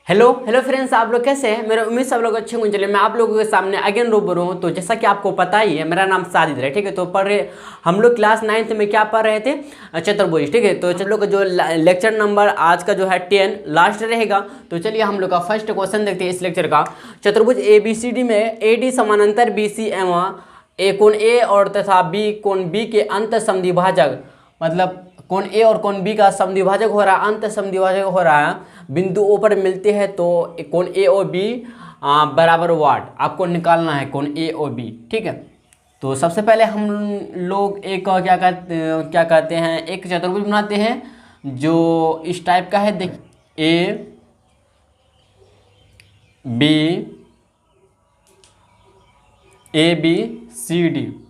Hello hello friends, आप लोग कैसे हैं। मेरा उम्मीद सब लोग अच्छे होंगे। चलिए मैं आप लोगों के सामने अगेन रूबरू हूँ। तो जैसा कि आपको पता ही है, मेरा नाम साजिद है, ठीक है। तो पढ़ रहे हम लोग क्लास 9th में क्या पढ़ रहे थे, चतुर्भुज, ठीक है। तो हम लोग का जो लेक्चर नंबर आज का जो है 10 लास्ट रहेगा। तो चलिए हम लोग का फर्स्ट क्वेश्चन देखते हैं इस लेक्चर का। चतुर्भुज ABCD में AD समानांतर BC एवं ए कोण ए और तथा बी कोण बी के अंत समद्विभाजक, मतलब कोण ए और कोण बी का समद्विभाजक हो रहा है, अंत समद्विभाजक हो रहा है, बिंदु ओ पर मिलते हैं। तो कोण ए और बी बराबर वाट आपको निकालना है, कोण ए और बी, ठीक है। तो सबसे पहले हम लोग एक क्या कहते हैं, एक चतुर्भुज बनाते हैं जो इस टाइप का है। देख ए बी सी डी,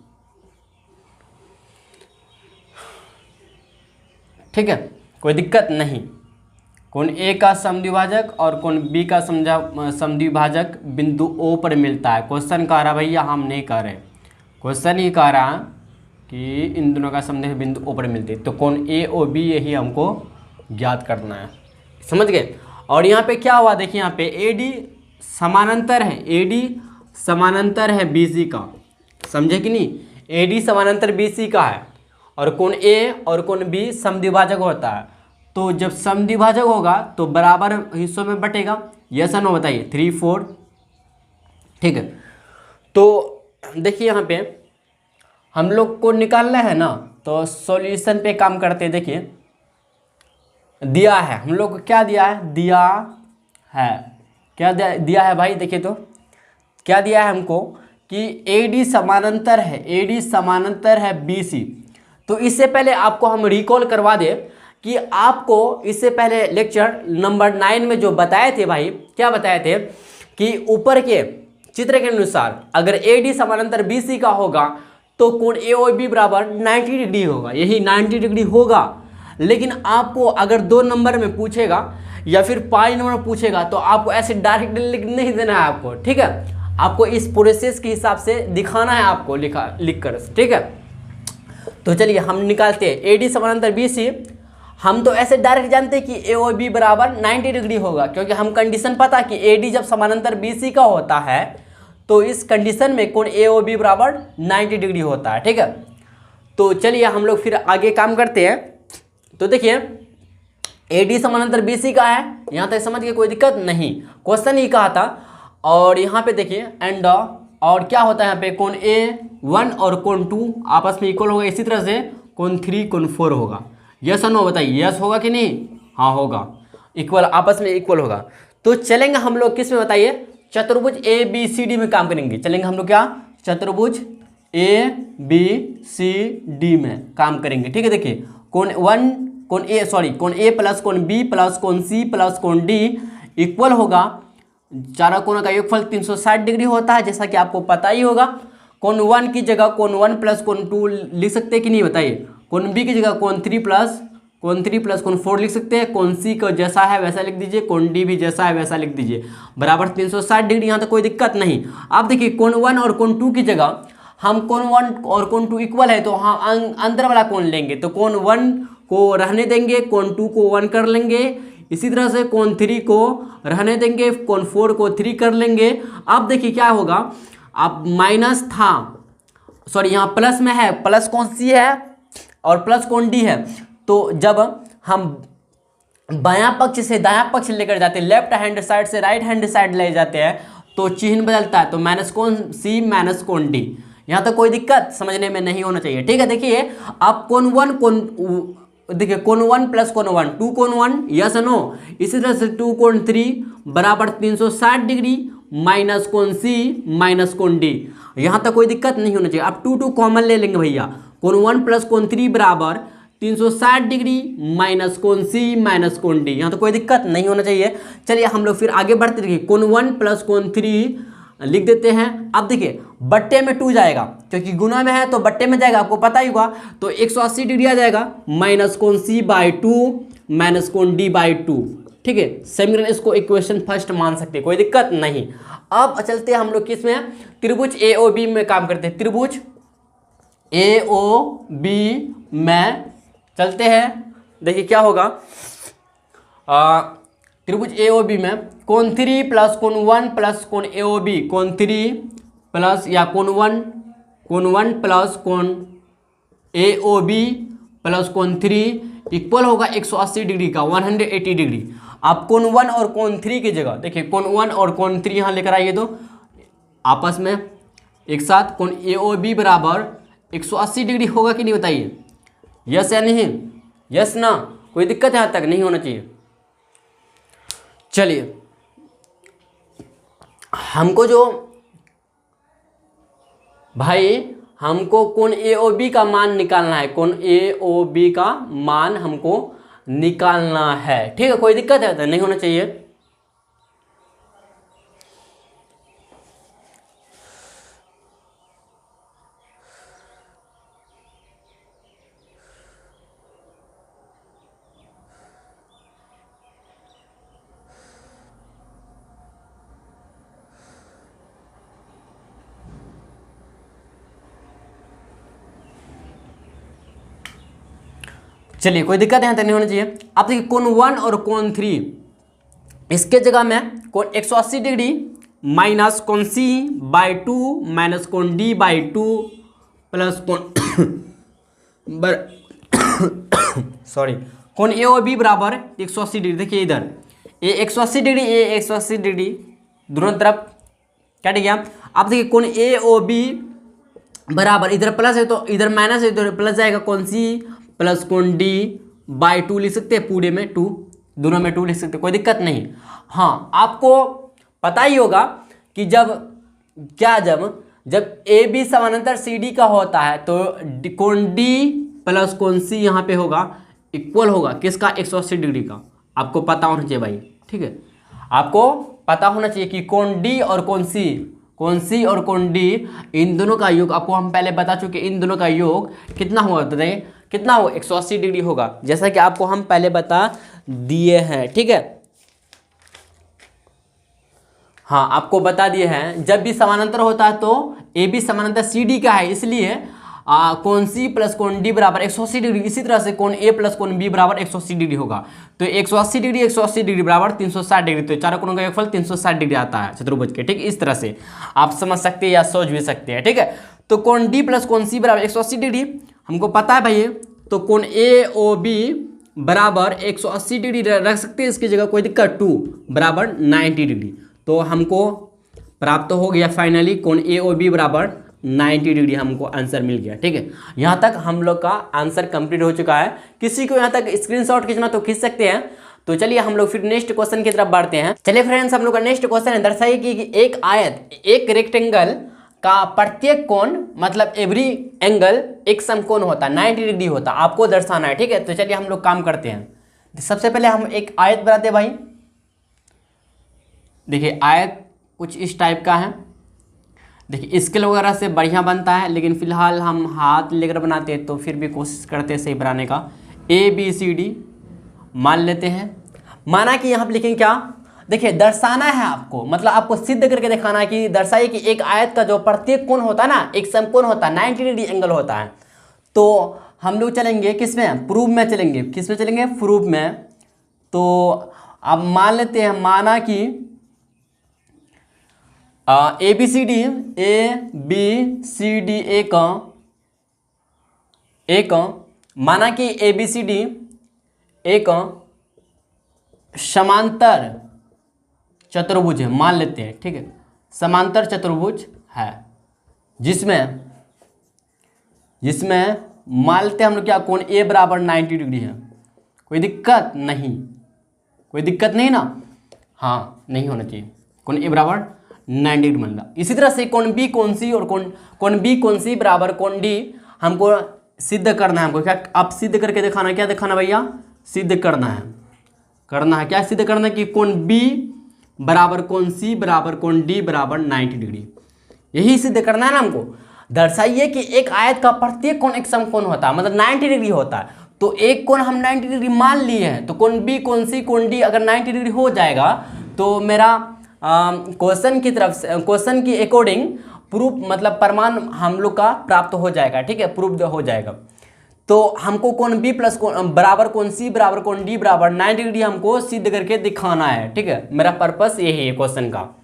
ठीक है, कोई दिक्कत नहीं। कोण ए का समद्विभाजक और कोण बी का समद्विभाजक बिंदु ओ पर मिलता है। क्वेश्चन कह रहा भैया, हम नहीं कह रहे, क्वेश्चन ही कह रहा कि इन दोनों का समद्विभाजक बिंदु ओ पर मिलते हैं। तो कोण ए और बी यही हमको ज्ञात करना है, समझ गए। और यहाँ पे क्या हुआ, देखिए यहाँ पे AD समानांतर है, AD समानांतर है BC का, समझे कि नहीं। AD समानांतर BC का है और कोण A और कोण B समद्विभाजक होता है। तो जब समद्विभाजक होगा तो बराबर हिस्सों में बटेगा, यस या नो बताइए, 3 4, ठीक है। तो देखिए यहाँ पे हम लोग को निकालना है ना, तो सॉल्यूशन पे काम करते हैं। देखिए दिया है हम लोग को, क्या दिया है, क्या दिया है भाई, देखिए तो क्या दिया है हमको कि AD समानांतर है, AD समानांतर है BC। तो इससे पहले आपको हम रिकॉल करवा दे कि आपको इससे पहले लेक्चर नंबर 9 में जो बताए थे भाई, क्या बताए थे कि ऊपर के चित्र के अनुसार अगर AD समानांतर BC का होगा तो कोण A और B बराबर 90 डिग्री होगा, यही 90 डिग्री होगा। लेकिन आपको अगर 2 नंबर में पूछेगा या फिर 5 नंबर में पूछेगा तो आपको ऐसे डायरेक्ट लिख नहीं देना है आपको, ठीक है। आपको इस प्रोसेस के हिसाब से दिखाना है आपको, लिख कर, ठीक है। तो चलिए हम निकालते हैं AD समानांतर BC। हम तो ऐसे डायरेक्ट जानते हैं कि A और B बराबर 90 डिग्री होगा, क्योंकि हम कंडीशन पता कि AD जब समानांतर BC का होता है तो इस कंडीशन में कोण A और B बराबर 90 डिग्री होता है, ठीक है। तो चलिए हम लोग फिर आगे काम करते हैं। तो देखिए AD समानांतर BC का है, यहाँ तक समझ के कोई दिक्कत नहीं, क्वेश्चन ही कहा था। और यहाँ पे देखिए एंड और क्या होता है यहाँ पे, कोण A1 और कोण 2 आपस में इक्वल होगा। इसी तरह से कोण 3 कोण 4 होगा, यस और नो बताइए, यस होगा कि नहीं, हाँ होगा, इक्वल, आपस में इक्वल होगा। तो चलेंगे हम लोग किस में बताइए, चतुर्भुज ABCD में काम करेंगे। चलेंगे हम लोग क्या, चतुर्भुज ABCD में काम करेंगे, ठीक है। देखिए कोण A प्लस कोण B प्लस कोण C प्लस कोण D इक्वल होगा, चारों कोणों का योगफल 360 डिग्री होता है, जैसा कि आपको पता ही होगा। कोण 1 की जगह कोण 1 प्लस कोण 2 लिख सकते हैं कि नहीं बताइए। कोण B की जगह कोण 3 प्लस कोण 4 लिख सकते हैं। कोण C को जैसा है वैसा लिख दीजिए, कोण D भी जैसा है वैसा लिख दीजिए, बराबर 360 डिग्री। यहाँ तक कोई दिक्कत नहीं। आप देखिए कोण 1 और कोण 2 की जगह हम कोण 1 और कोण 2 इक्वल है तो हम अंदर वाला कोण लेंगे, तो कोण 1 को रहने देंगे, कोण 2 को 1 कर लेंगे। इसी तरह से कोण 3 को रहने देंगे, कोण 4 को 3 कर लेंगे। अब देखिए क्या होगा, अब माइनस था, सॉरी यहाँ प्लस में है, प्लस कोण C है और प्लस कोण D है। तो जब हम बायां पक्ष से दायां पक्ष लेकर जाते हैं, लेफ्ट हैंड साइड से राइट हैंड साइड ले जाते हैं, तो चिन्ह बदलता है। तो माइनस कोण C माइनस कोण D, यहाँ तो कोई दिक्कत समझने में नहीं होना चाहिए, ठीक है। देखिए आप कोण 1 प्लस कोण 1 2 कोण 1, यस नो। इसी तरह से 2 कोण 3 बराबर 360 डिग्री माइनस कोण C माइनस कोण D, यहाँ तक कोई दिक्कत नहीं होना चाहिए। अब 2 कॉमन ले लेंगे भैया, कोण 1 प्लस कोण 3 बराबर 360 डिग्री माइनस कोण C माइनस कोण D, यहाँ तो कोई दिक्कत नहीं होना चाहिए। चलिए हम लोग फिर आगे बढ़ते देखिए, कोण 1 प्लस कोण 3 लिख देते हैं। अब देखिए बट्टे में 2 जाएगा, क्योंकि गुना में है तो बट्टे में जाएगा, आपको पता ही होगा। तो 180 डिग्री आ जाएगा, माइनस कोण C बाई 2 माइनस कोण D बाई 2, ठीक है। समीकरण इसको इक्वेशन फर्स्ट मान सकते हैं, कोई दिक्कत नहीं। अब चलते हैं हम लोग किस में, त्रिभुज AOB में काम करते हैं। त्रिभुज AOB में चलते हैं। देखिए क्या होगा, त्रिभुज AOB में कोण 3 प्लस कोण 1 प्लस कोण AOB, कोण 3 प्लस या कोण 1 प्लस कोण AOB प्लस कोण 3 इक्वल होगा 180 डिग्री का 180 डिग्री। आप कोण 1 और कोण 3 की जगह देखिए कोण 1 और कोण 3 यहाँ लेकर आइए तो आपस में एक साथ कोण AOB बराबर 180 डिग्री होगा कि नहीं बताइए, यस या नहीं, यस ना, कोई दिक्कत यहाँ तक नहीं होना चाहिए। चलिए हमको जो भाई हमको कोण AOB का मान निकालना है, कोण AOB का मान हमको निकालना है, ठीक है, कोई दिक्कत है तो नहीं होना चाहिए। चलिए कोई दिक्कत यहाँ तक नहीं होना चाहिए। आप देखिए कोण 1 और कोण 3 इसके जगह में कोण 180 डिग्री माइनस कोण C/2 माइनस कोण D/2 प्लस कोण सॉरी कोण AOB बराबर 180 डिग्री। देखिए इधर ये 180 डिग्री, ये 180 डिग्री दोनों तरफ कट गया। आप देखिए कोण AOB बराबर इधर प्लस है तो इधर माइनस है तो प्लस जाएगा, कोण C प्लस कोण D/2 लिख सकते हैं, पूरे में 2, दोनों में 2 लिख सकते हैं, कोई दिक्कत नहीं। हाँ आपको पता ही होगा कि जब AB समानांतर CD का होता है तो कोण D प्लस कोण C यहाँ पे होगा इक्वल होगा किसका, 180 डिग्री का। आपको पता होना चाहिए भाई, ठीक है, आपको पता होना चाहिए कि कोण D और कोण C और कोण D इन दोनों का योग, आपको हम पहले बता चुके, इन दोनों का योग कितना होगा बताइए, कितना हो, 180 डिग्री होगा, जैसा कि आपको हम पहले बता दिए हैं, ठीक है। हाँ आपको बता दिए हैं जब भी समानांतर होता है तो AB समानांतर CD का है, इसलिए कोण C प्लस कोण D बराबर 180 डिग्री, इसी तरह से कोण A प्लस कोण B बराबर 180 डिग्री होगा। तो 180 डिग्री बराबर 360 डिग्री, तो चारों कोणों का योगफल 360 डिग्री आता है चतुर्भुज के, ठीक, इस तरह से आप समझ सकते हैं या सोच भी सकते हैं, ठीक है। तो कोण D प्लस कोण C बराबर 180 डिग्री हमको पता है भाई, तो कोण AOB बराबर 180 डिग्री रख सकते हैं इसकी जगह, कोई दिक्कत, 2 बराबर 90 डिग्री। तो हमको प्राप्त हो गया फाइनली कोण AOB बराबर 90 डिग्री, हमको आंसर मिल गया, ठीक है। यहाँ तक हम लोग का आंसर कंप्लीट हो चुका है। किसी को यहाँ तक स्क्रीनशॉट खींचना तो खींच सकते हैं। तो चलिए हम लोग फिर नेक्स्ट क्वेश्चन की तरफ बढ़ते हैं। चलिए फ्रेंड्स हम लोग का नेक्स्ट क्वेश्चन है, दर्शाइए कि एक आयत, एक रेक्टेंगल का प्रत्येक कोण मतलब एवरी एंगल एक समकोण होता है, 90 डिग्री होता है, आपको दर्शाना है, ठीक है। तो चलिए हम लोग काम करते हैं। सबसे पहले हम एक आयत बनाते हैं भाई। देखिए आयत कुछ इस टाइप का है, देखिए स्केल वगैरह से बढ़िया बनता है, लेकिन फिलहाल हम हाथ लेकर बनाते हैं तो फिर भी कोशिश करते हैं सही बनाने का। ABCD मान लेते हैं। माना कि यहाँ पर लिखेंगे क्या, देखिए दर्शाना है आपको, मतलब आपको सिद्ध करके दिखाना है कि दर्शाइए कि एक आयत का जो प्रत्येक कोण होता है ना, एक समकोण होता है, 90 डिग्री एंगल होता है। तो हम लोग चलेंगे किस में, प्रूफ में चलेंगे, किस में चलेंगे, प्रूफ में। तो अब मान लेते हैं, माना कि ABCD एक माना कि ABCD एक समांतर चतुर्भुज है, मान लेते हैं, ठीक है, समांतर चतुर्भुज है, जिसमें मान लेते हैं हम लोग क्या, कोण A बराबर 90 डिग्री है। कोई दिक्कत नहीं, कोई दिक्कत नहीं ना, हाँ नहीं होना चाहिए, कोण A बराबर 90 डिग्री मान ला। इसी तरह से कोण B कोण C और कोण B कोण C बराबर कोण D हमको सिद्ध करना है। हमको क्या, आप सिद्ध करके दिखाना, क्या दिखाना भैया, सिद्ध करना है, क्या सिद्ध करना है कि कोण B बराबर कोण C बराबर कोण D बराबर 90 डिग्री, यही सिद्ध करना है ना हमको। दर्शाइए कि एक आयत का प्रत्येक कोण एक समकोण होता है, मतलब 90 डिग्री होता है। तो एक कोण हम 90 डिग्री मान लिए हैं, तो कोण B कोण C कोण D अगर 90 डिग्री हो जाएगा तो मेरा क्वेश्चन की तरफ से, क्वेश्चन की अकॉर्डिंग प्रूफ मतलब प्रमाण हम लोग का प्राप्त हो जाएगा, ठीक है, प्रूफ हो जाएगा। तो हमको कोण बी प्लस कोण बराबर कोण सी बराबर कोण डी बराबर 90 डिग्री हमको सिद्ध करके दिखाना है। ठीक है, मेरा पर्पस यही है क्वेश्चन का।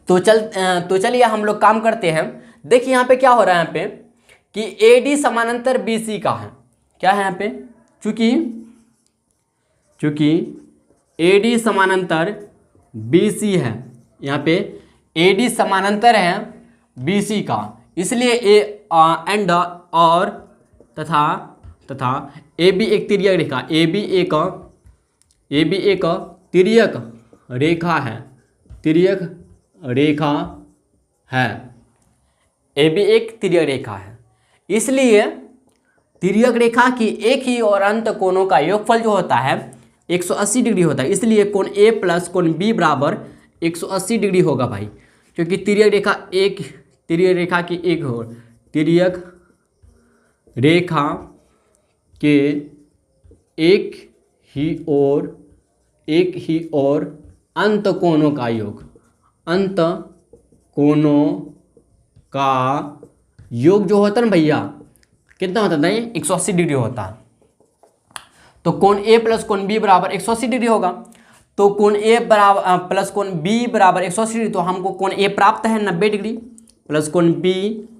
तो चलिए हम लोग काम करते हैं। देखिए यहाँ पे क्या हो रहा है, यहाँ पे कि AD समानांतर BC का है। क्या है यहाँ पे, चूंकि AD समानांतर BC है, यहाँ पे AD समानांतर है BC का, इसलिए एंड और तथा AB एक तिर्यक रेखा, AB एक तिर्यक रेखा है, AB एक तिर्यक रेखा है। इसलिए तिर्यक रेखा की एक ही और अंत कोणों का योगफल जो होता है 180 डिग्री होता है। इसलिए कोण A प्लस कोण B बराबर 180 डिग्री होगा भाई, क्योंकि तिर्यक रेखा की एक हो, तिर्यक रेखा के एक ही और अंत कोणों का योग, जो होता है ना भैया, कितना होता है, 180 डिग्री होता है। तो कोण A प्लस कोण B बराबर 180 डिग्री होगा। तो कोण A बराबर प्लस कोण B बराबर 180 डिग्री, तो हमको कोण A प्राप्त है 90 डिग्री प्लस कोण B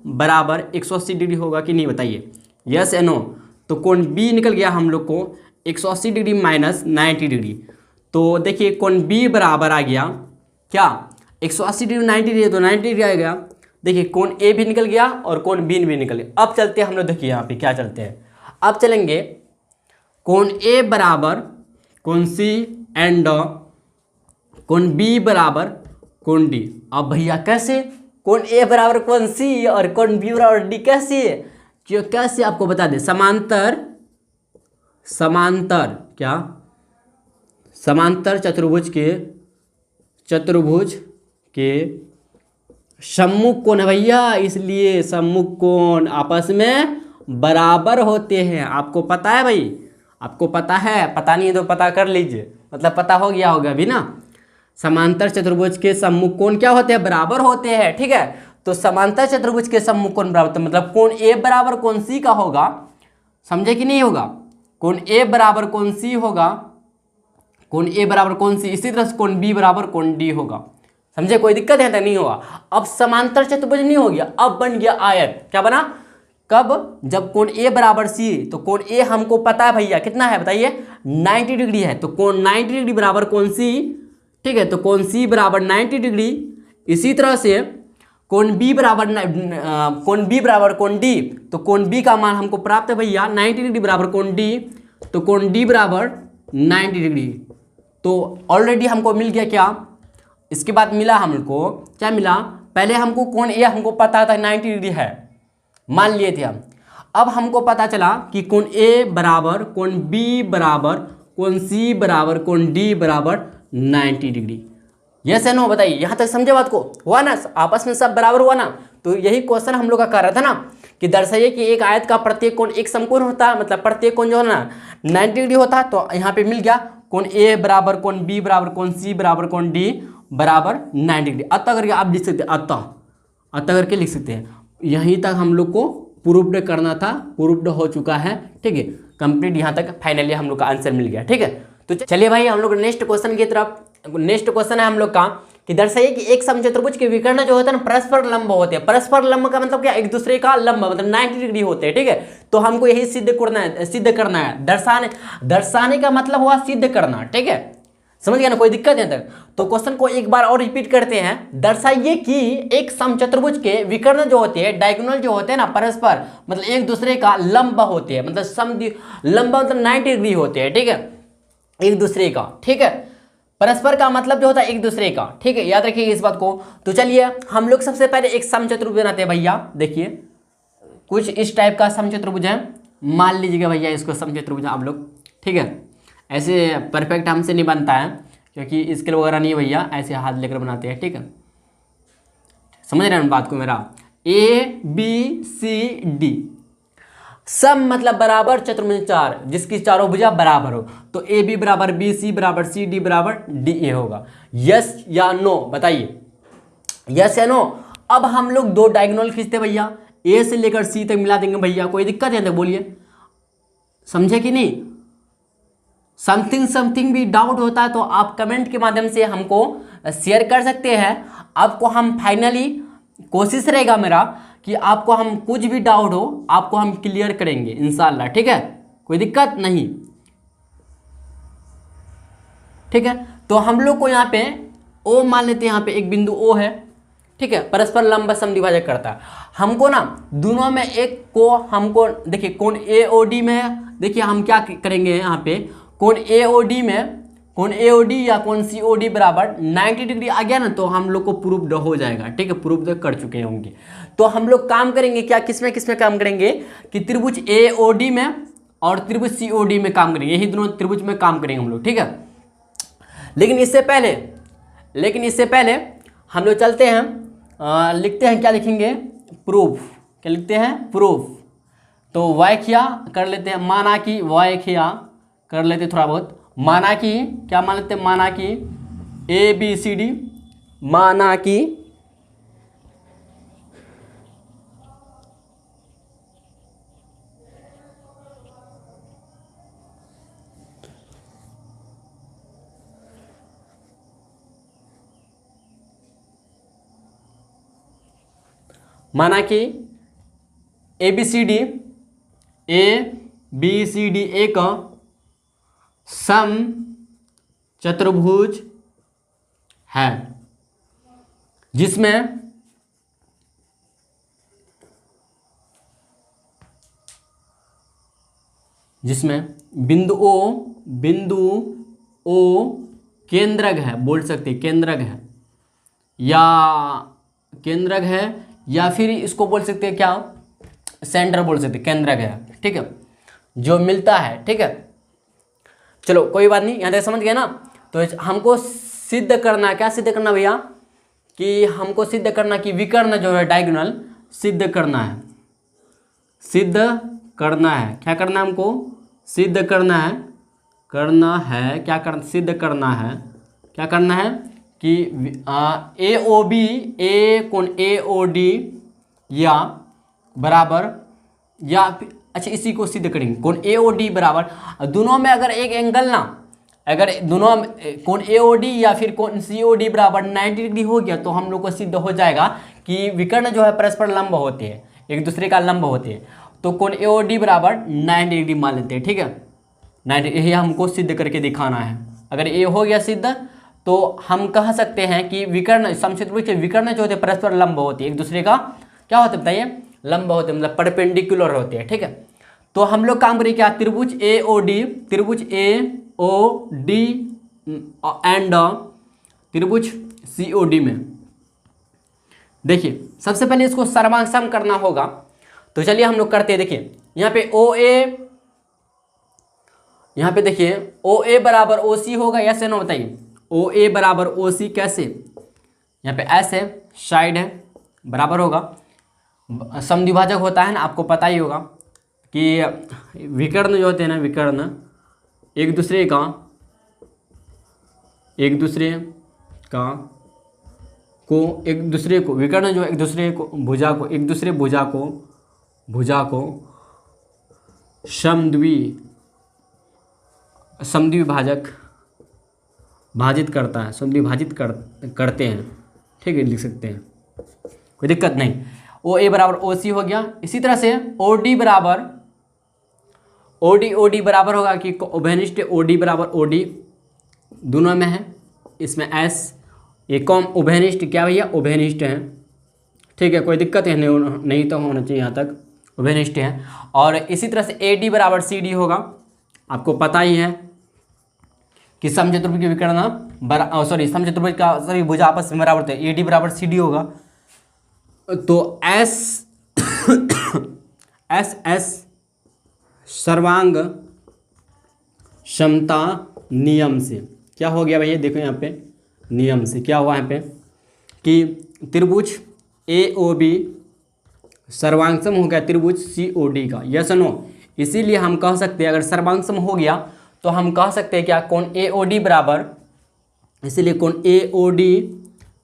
बराबर 180 डिग्री होगा कि नहीं, बताइए, यस या नो। तो कोण B निकल गया हम लोग को 180 डिग्री माइनस 90 डिग्री। तो देखिए कोण B बराबर आ गया क्या, 180 डिग्री 90 डिग्री, तो 90 डिग्री आ गया। देखिए कोण A भी निकल गया और कोण B भी निकल गया। अब चलते हैं हम लोग, देखिए यहाँ पे क्या चलते हैं, अब चलेंगे कोण A बराबर कोण C एंड कोण B बराबर कोण D। अब भैया कैसे, कोण A बराबर कोण C और कोण B बराबर D कैसे, क्यों कैसे आपको बता दें, समांतर चतुर्भुज के सम्मुख कोण है भैया, इसलिए सम्मुख कोण आपस में बराबर होते हैं। आपको पता है भाई, आपको पता है, पता नहीं है तो पता कर लीजिए, मतलब पता हो गया होगा अभी ना। समांतर चतुर्भुज के सम्मुख कोण क्या होते हैं, बराबर होते हैं। ठीक है, तो समांतर चतुर्भुज के सम्मुख कोण बराबर, तो मतलब कोण A बराबर कोण C का होगा, समझे कि नहीं होगा, कोण A बराबर कोण C होगा, कोण A बराबर कोण C, इसी तरह से कोण B बराबर कोण D होगा। समझे, कोई दिक्कत है तो नहीं होगा। अब समांतर चतुर्भुज नहीं हो गया, अब बन गया आयत। क्या बना, कब, जब कोण A बराबर C, तो कोण A हमको पता है भैया कितना है, बताइए 90 डिग्री है, तो कोण 90 डिग्री बराबर कोण C। ठीक है, तो कोण C बराबर 90 डिग्री। इसी तरह से कोण B बराबर कोण D, तो कोण B का मान हमको प्राप्त है भैया 90 डिग्री बराबर कोण D, तो कोण D बराबर 90 डिग्री। तो ऑलरेडी हमको मिल गया क्या, इसके बाद मिला हमको क्या मिला, पहले हमको कोण A हमको पता था 90 डिग्री है, मान लिए थे हम। अब हमको पता चला कि कोण A बराबर कोण B बराबर कोण C बराबर कोण D बराबर 90 डिग्री। यस है नो, बताइए, यहाँ तक समझे बात को, हुआ ना, आपस में सब बराबर हुआ ना। तो यही क्वेश्चन हम लोग का कर रहा था ना, कि दर्शाइए कि एक आयत का प्रत्येक कोण एक समकोण होता है, मतलब प्रत्येक कोण जो है ना 90 डिग्री होता है। तो यहाँ पे मिल गया कोण A बराबर कोण B बराबर कोण C बराबर कोण D बराबर 90 डिग्री। अतः करके आप लिख सकते हैं, अतः करके लिख सकते हैं। यहीं तक हम लोग को प्रूव्ड करना था, प्रूव्ड हो चुका है। ठीक है, कंप्लीट यहाँ तक फाइनली हम लोग का आंसर मिल गया। ठीक है, तो चलिए भाई हम लोग नेक्स्ट क्वेश्चन की तरफ। नेक्स्ट क्वेश्चन है हम लोग का कि दर्शाइए कि एक समचतुर्भुज के विकर्ण जो होता है ना परस्पर लंब होते हैं। परस्पर लंब का मतलब क्या, एक दूसरे का लंब, मतलब 90 डिग्री होते हैं। ठीक है, तो हमको यही सिद्ध करना है। दर्शाने का मतलब हुआ सिद्ध करना। ठीक है, समझ गया ना, कोई दिक्कत है तक। तो क्वेश्चन को एक बार और रिपीट करते हैं। दर्शाइए कि एक समचतुर्भुज के विकर्ण जो होते हैं, डायगोनल जो होते हैं ना, परस्पर मतलब एक दूसरे का लंब होते हैं, मतलब लंब मतलब 90 डिग्री होते हैं। ठीक है, एक दूसरे का। ठीक है, परस्पर का मतलब जो होता है एक दूसरे का। ठीक है, याद रखिए इस बात को। तो चलिए हम लोग सबसे पहले एक समचतुर्भुज बनाते हैं भैया। देखिए कुछ इस टाइप का समचतुर्भुज है, मान लीजिएगा भैया इसको समचतुर्भुज आप लोग। ठीक है, ऐसे परफेक्ट हमसे नहीं बनता है, क्योंकि स्केल वगैरह नहीं है भैया, ऐसे हाथ लेकर बनाते हैं। ठीक है, समझ रहे हैं बात को मेरा। ABCD सम मतलब बराबर चतुर्भुज चार, जिसकी चारों भुजा बराबर हो। तो AB बराबर BC बराबर CD बराबर DA होगा। यस या नो, बताइए, यस या नो। अब हम लोग दो डायगोनल खींचते भैया, A से लेकर C तक मिला देंगे भैया, कोई दिक्कत है तो बोलिए। समझे कि नहीं? समथिंग भी डाउट होता है तो आप कमेंट के माध्यम से हमको शेयर कर सकते हैं। आपको हम फाइनली कोशिश रहेगा मेरा कि आपको हम कुछ भी डाउट हो आपको हम क्लियर करेंगे इंशाल्लाह, ठीक है, कोई दिक्कत नहीं, ठीक है। तो हम लोग को यहाँ पे ओ मान लेते हैं, यहाँ पे एक बिंदु ओ है, ठीक है, परस्पर लंब समद्विभाजक करता है। हमको ना दोनों में एक को हमको देखिए कोण AOD में है, देखिए हम क्या करेंगे यहाँ पे कोण AOD में, कोण AOD या कोण COD बराबर 90 डिग्री आ गया ना तो हम लोग को प्रूव्ड हो जाएगा, ठीक है, प्रूव्ड कर चुके होंगे। तो हम लोग काम करेंगे क्या, किसमें काम करेंगे कि त्रिभुज AOD में और त्रिभुज COD में काम करेंगे, यही दोनों त्रिभुज में काम करेंगे हम लोग, ठीक है। लेकिन इससे पहले हम लोग चलते हैं, लिखते हैं, क्या लिखेंगे, प्रूफ, क्या लिखते हैं, प्रूफ। तो व्याख्या कर लेते हैं, माना कि व्याख्या कर लेते थोड़ा बहुत, माना कि क्या मान लेते हैं, माना कि ABCD, माना कि ABCD एक सम चतुर्भुज है जिसमें बिंदु O केंद्रक है, बोल सकते केंद्रक है, या फिर इसको बोल सकते हैं क्या, सेंटर बोल सकते, केंद्रक है, ठीक है, जो मिलता है, ठीक है। चलो कोई बात नहीं, यहाँ तक समझ गए ना। तो हमको सिद्ध करना, क्या सिद्ध करना भैया, कि हमको सिद्ध करना कि विकर्ण जो है डायगोनल सिद्ध करना है, क्या करना है हमको, सिद्ध करना है, सिद्ध करना है, क्या करना है कि AOB कोण AOD या बराबर, या अच्छा इसी को सिद्ध करेंगे, कोण AOD बराबर, दोनों में अगर एक एंगल ना, अगर दोनों कोण AOD या फिर कोण COD बराबर 90 डिग्री हो गया तो हम लोग को सिद्ध हो जाएगा कि विकर्ण जो है परस्पर लंब होते हैं, एक दूसरे का लंब होते हैं। तो कोण AOD बराबर 90 डिग्री मान लेते हैं, ठीक है, 90, यही हमको सिद्ध करके दिखाना है। अगर ये हो गया सिद्ध तो हम कह सकते हैं कि विकर्ण, समचतुर्भुज के विकर्ण जो होते हैं परस्पर लंब होते हैं, एक दूसरे का क्या होते हैं बताइए, लंब होते हैं, मतलब परपेंडिकुलर होते हैं, ठीक है। तो हम लोग काम करेंगे क्या, त्रिभुज AOD एंड त्रिभुज COD में, देखिए सबसे पहले इसको सर्वांग करना होगा। तो चलिए हम लोग करते हैं, देखिए यहाँ पे OA, यहाँ पे देखिए OA बराबर OC होगा, ऐसे ना बताइए, OA बराबर OC कैसे, यहाँ पे S है, साइड है, बराबर होगा, समद्विभाजक होता है ना, आपको पता ही होगा कि विकर्ण जो होते हैं ना, विकर्ण एक दूसरे को विकर्ण जो एक दूसरे को भुजा को समद्विभाजक भाजित करता है, समद्विभाजित करते हैं, ठीक है, लिख सकते हैं, कोई दिक्कत नहीं। OA बराबर OC हो गया। इसी तरह से OD बराबर होगा कि उभयनिष्ठ OD बराबर OD दोनों में है, इसमें S ये कॉम उभयनिष्ठ, क्या भैया, उभयनिष्ठ है, ठीक है, कोई दिक्कत है नहीं तो होना चाहिए, यहाँ तक उभयनिष्ठ है। और इसी तरह से AD बराबर CD होगा, आपको पता ही है कि समचतुर्भुज के विकर्ण समचतुर्भुज का सभी भुजा आपस में बराबर होते हैं, AD बराबर CD होगा। तो SS सर्वांग समता नियम से क्या हो गया भैया, देखो यहाँ पे नियम से क्या हुआ यहाँ पे कि त्रिभुज AOB सर्वांगसम हो गया त्रिभुज COD का, यस नो। इसीलिए हम कह सकते हैं अगर सर्वांगसम हो गया तो हम कह सकते हैं क्या, कोण AOD बराबर, इसीलिए कोण AOD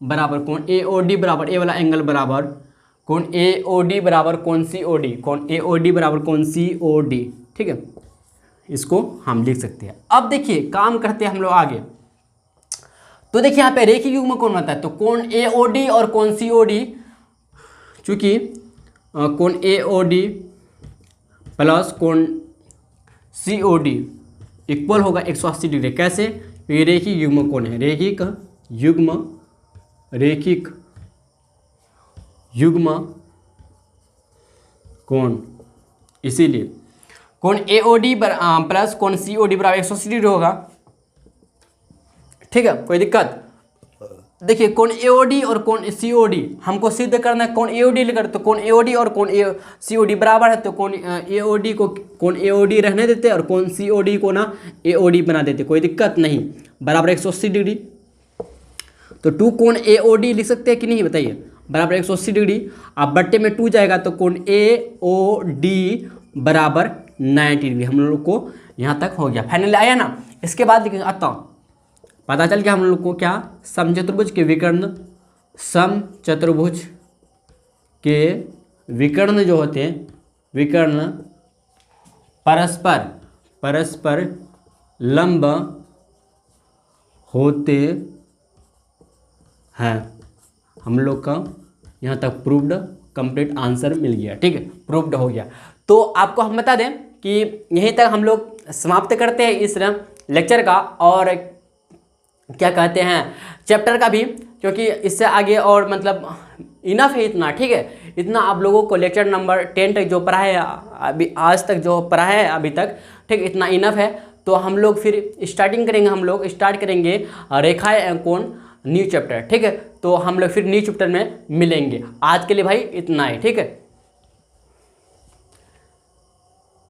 बराबर ए वाला एंगल बराबर कोण AOD बराबर कोण COD, ठीक है। इसको हम लिख सकते हैं। अब देखिए काम करते हैं हम लोग आगे। तो देखिए यहाँ पे रेखीय युग्म कोण बनता है, तो कोण AOD और कोण COD, चूंकि कोण AOD प्लस कोण COD इक्वल होगा 180 डिग्री। कैसे? ये रेखिक युग्म कोण है, रैखिक युग्म कोण, इसीलिए कोण AOD प्लस कोण COD बराबर 180 डिग्री होगा। ठीक है, कोई दिक्कत? देखिए कोण AOD और कोण COD हमको सिद्ध करना है। कोण AOD लेकर, तो कोण AOD और कोण COD बराबर है, तो कोण AOD को कोण AOD रहने देते और कोण COD को ना AOD बना देते, कोई दिक्कत नहीं, बराबर 180 डिग्री। तो 2 कोण AOD लिख सकते हैं कि नहीं बताइए, बराबर 180 डिग्री। अब बट्टे में 2 जाएगा तो कोण AOD बराबर 90 डिग्री। हम लोग को यहाँ तक हो गया, फाइनल आया ना। इसके बाद लिखेंगे आता, पता चल गया हम लोग को क्या, समचतुर्भुज के विकर्ण, समचतुर्भुज के विकर्ण जो होते हैं, विकर्ण परस्पर लंब होते हैं। हम लोग का यहाँ तक प्रूव्ड कंप्लीट आंसर मिल गया। ठीक है, प्रूव्ड हो गया। तो आपको हम बता दें कि यहीं तक हम लोग समाप्त करते हैं इस लेक्चर का, और क्या कहते हैं चैप्टर का भी, क्योंकि इससे आगे और मतलब इनफ है इतना। ठीक है, इतना आप लोगों को लेक्चर नंबर 10 तक जो पढ़ा है अभी, आज तक जो पढ़ा है अभी तक, ठीक, इतना इनफ है। तो हम लोग फिर स्टार्ट करेंगे रेखाएं कोण न्यू चैप्टर। ठीक है, तो हम लोग फिर न्यू चैप्टर में मिलेंगे। आज के लिए भाई इतना ही। ठीक है।